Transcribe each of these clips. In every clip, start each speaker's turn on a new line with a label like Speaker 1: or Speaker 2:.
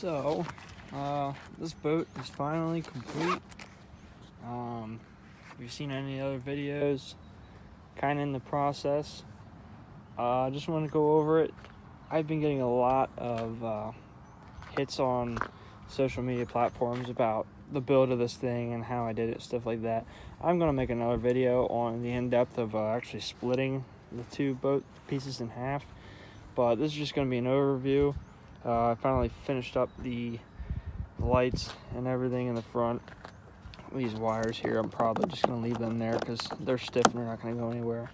Speaker 1: So, this boat is finally complete. If you've seen any other videos, kind of in the process. I just want to go over it. I've been getting a lot of hits on social media platforms about the build of this thing and how I did it, stuff like that. I'm going to make another video on the in-depth of actually splitting the two boat pieces in half, but this is just going to be an overview. I finally finished up the lights and everything in the front. These wires here, I'm probably just going to leave them there because they're stiff and they're not going to go anywhere.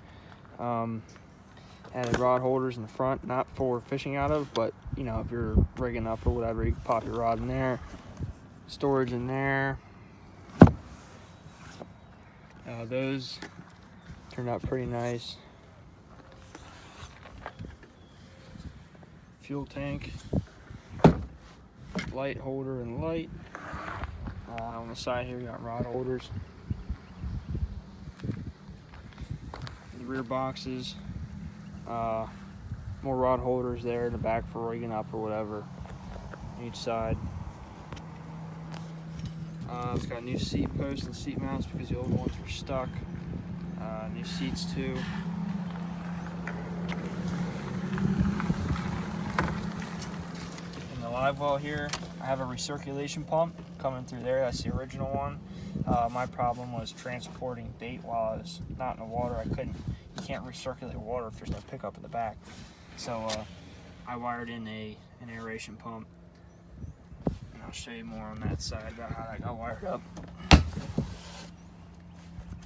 Speaker 1: Added rod holders in the front, not for fishing out of, but you know, if you're rigging up or whatever, you can pop your rod in there. Storage in there. Those turned out pretty nice. Fuel tank, light holder and light. On the side here, we got rod holders. The rear boxes, more rod holders there in the back for rigging up or whatever on each side. It's got new seat posts and seat mounts because the old ones were stuck. New seats too. In the live well here, I have a recirculation pump coming through there. That's the original one. My problem was transporting bait while I was not in the water. You can't recirculate water if there's no pickup in the back. So I wired in an aeration pump. And I'll show you more on that side about how that got wired up.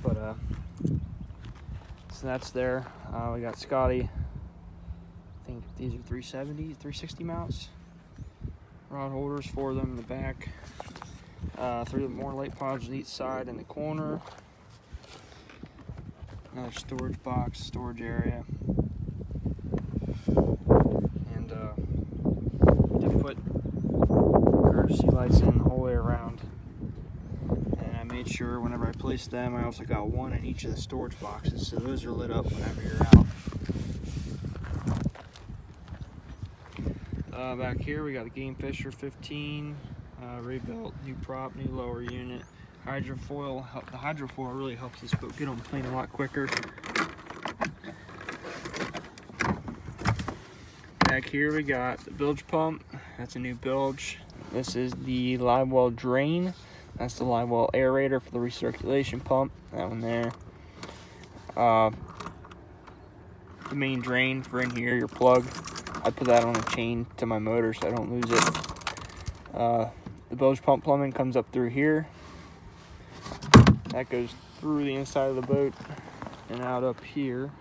Speaker 1: But so that's there. We got Scotty. I think these are 360 mounts. Rod holders for them in the back. 3 more light pods on each side in the corner. Another storage box, storage area. And to put courtesy lights in the whole way around. And I made sure whenever I placed them, I also got one in each of the storage boxes, so those are lit up whenever you're out. Back here we got a Game Fisher 15, rebuilt, new prop, new lower unit, hydrofoil. The hydrofoil really helps this boat get on the plane a lot quicker. Back here we got the bilge pump. That's a new bilge. This is the live well drain. That's the live well aerator for the recirculation pump. That one there. The main drain for in here, your plug. I put that on a chain to my motor so I don't lose it. The bilge pump plumbing comes up through here. That goes through the inside of the boat and out up here.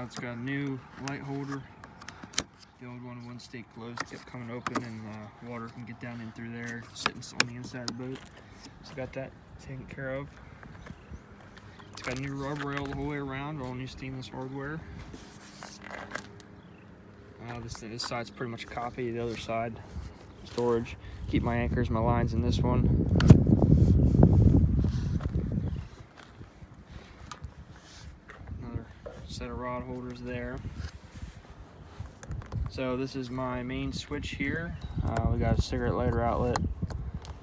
Speaker 1: It's got a new light holder. The old one wouldn't stay closed, it kept coming open and water can get down in through there, sitting on the inside of the boat. So got that taken care of. It's got a new rubber rail the whole way around, all new stainless hardware. This side's pretty much a copy of the other side. Storage. Keep my anchors, my lines in this one. Another set of rod holders there. So this is my main switch here. We got a cigarette lighter outlet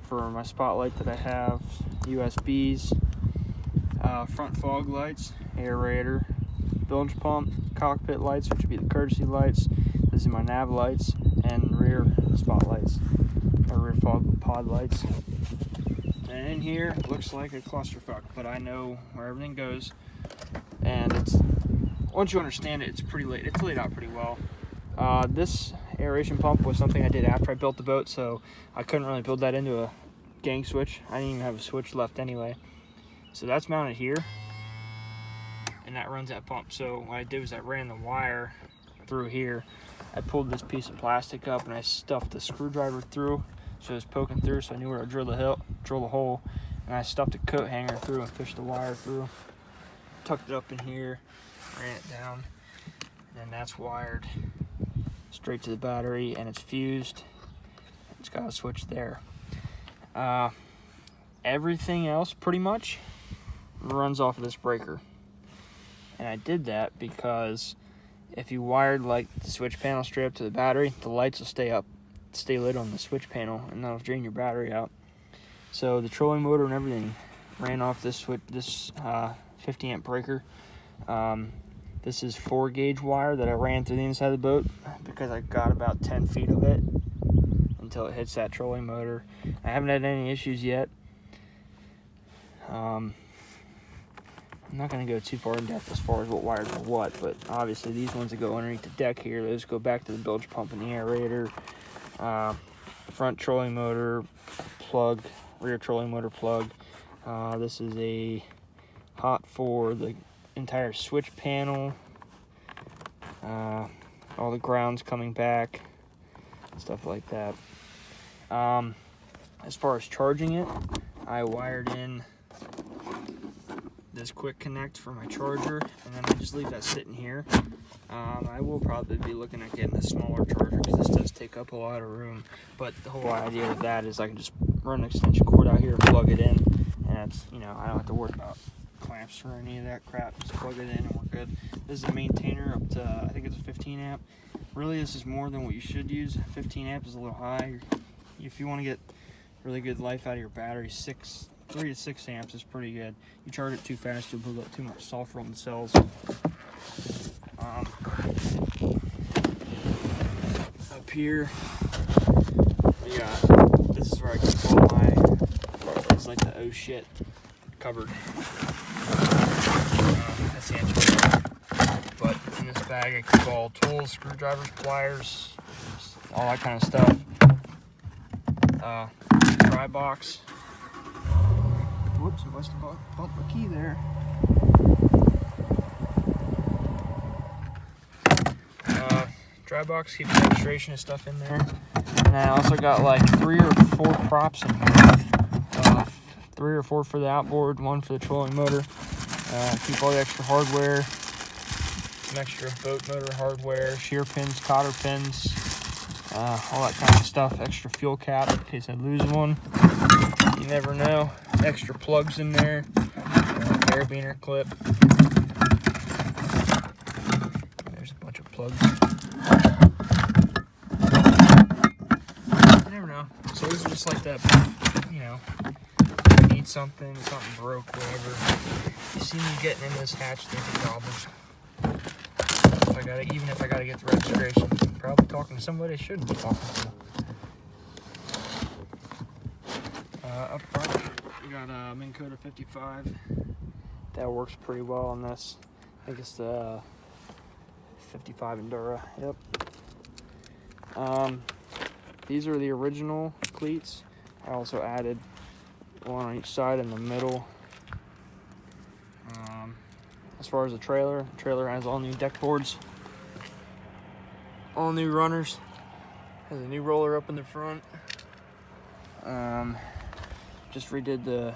Speaker 1: for my spotlight that I have. USBs. Front fog lights. Aerator. Bilge pump. Cockpit lights, which would be the courtesy lights. This is my nav lights and rear spotlights, or rear fog pod lights. And in here, it looks like a clusterfuck, but I know where everything goes. And once you understand it, it's pretty late. It's laid out pretty well. This aeration pump was something I did after I built the boat, so I couldn't really build that into a gang switch. I didn't even have a switch left anyway. So that's mounted here, and that runs that pump. So what I did was I ran the wire through here. I pulled this piece of plastic up and I stuffed the screwdriver through so it was poking through, so I knew where to drill the hole, and I stuffed a coat hanger through and fished the wire through. Tucked it up in here, ran it down, and then that's wired straight to the battery, and it's fused. It's got a switch there. Everything else pretty much runs off of this breaker. And I did that because if you wired like the switch panel straight up to the battery, the lights will stay up stay lit on the switch panel, and that'll drain your battery out. So the trolling motor and everything ran off this 50 amp breaker. This is 4-gauge wire that I ran through the inside of the boat because I got about 10 feet of it until it hits that trolling motor. I haven't had any issues yet. I'm not going to go too far in depth as far as what wires are what, but obviously these ones that go underneath the deck here, those go back to the bilge pump and the aerator. Front trolling motor plug, rear trolling motor plug. This is a hot for the entire switch panel. All the grounds coming back, stuff like that. As far as charging it, I wired in this quick connect for my charger, and then I just leave that sitting here. I will probably be looking at getting a smaller charger because this does take up a lot of room, but the whole idea with that is I can just run an extension cord out here and plug it in, and that's, you know, I don't have to worry about clamps or any of that crap. Just plug it in and we're good. This is a maintainer up to, I think it's a 15 amp. Really, this is more than what you should use. 15 amp is a little high. If you want to get really good life out of your battery, 3 to 6 amps is pretty good. You charge it too fast, you'll build up too much sulfur on the cells. Up here, we got, this is where I keep all my, it's like the oh shit cupboard. That's the answer. But in this bag I keep all tools, screwdrivers, pliers, all that kind of stuff. Dry box. Whoops, I must have bumped my key there. Dry box keeps registration and stuff in there. And I also got like 3 or 4 props in here. 3 or 4 for the outboard, 1 for the trolling motor. Keep all the extra hardware, some extra boat motor hardware, shear pins, cotter pins, all that kind of stuff. Extra fuel cap in case I lose one. You never know. Extra plugs in there. Carabiner clip. There's a bunch of plugs. You never know. So this is just like that, you know, if you need something broke, whatever. You see me getting in this hatch, there's a problem. Even if I gotta get the registration, I'm probably talking to somebody I shouldn't be talking to. Up front, we got a Minn Kota 55. That works pretty well on this. I think it's the 55 Endura. Yep. These are the original cleats. I also added one on each side in the middle. As far as the trailer has all new deck boards, all new runners. Has a new roller up in the front. Just redid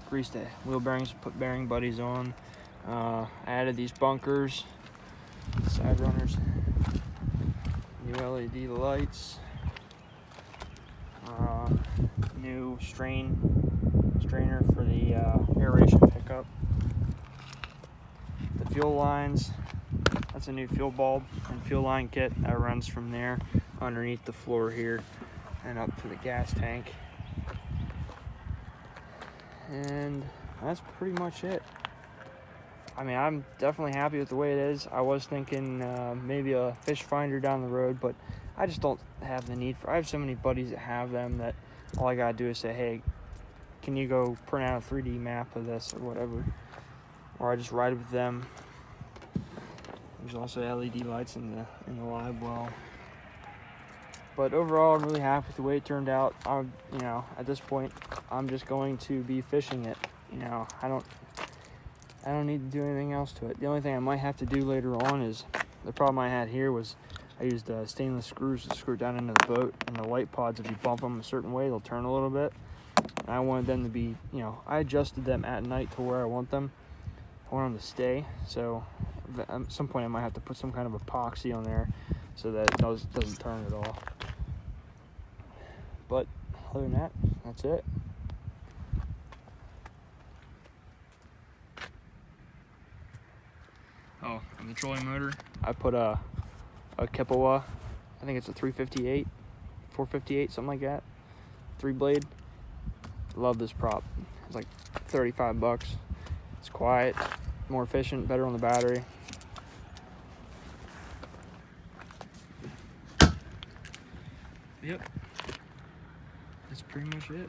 Speaker 1: greased the wheel bearings, put bearing buddies on. Added these bunkers, side runners, new LED lights, new strainer for the aeration pickup. The fuel lines, that's a new fuel bulb and fuel line kit that runs from there underneath the floor here and up to the gas tank. And that's pretty much it. I mean, I'm definitely happy with the way it is. I was thinking maybe a fish finder down the road, but I just don't have the need for. I have so many buddies that have them that all I gotta do is say, hey, can you go print out a 3D map of this or whatever, or I just ride with them. There's also LED lights in the live well. But overall, I'm really happy with the way it turned out. You know, at this point, I'm just going to be fishing it. You know, I don't need to do anything else to it. The only thing I might have to do later on is, the problem I had here was I used stainless screws to screw down into the boat, and the light pods, if you bump them a certain way, they'll turn a little bit. And I wanted them to be, you know, I adjusted them at night to where I want them. I want them to stay. So at some point I might have to put some kind of epoxy on there so that it doesn't turn at all. But other than that, that's it. On the trolling motor, I put a Kippewa, I think it's a 358 458, something like that. 3-blade. Love this prop. It's like 35 bucks. It's quiet, more efficient, better on the battery. Yep. That's pretty much it.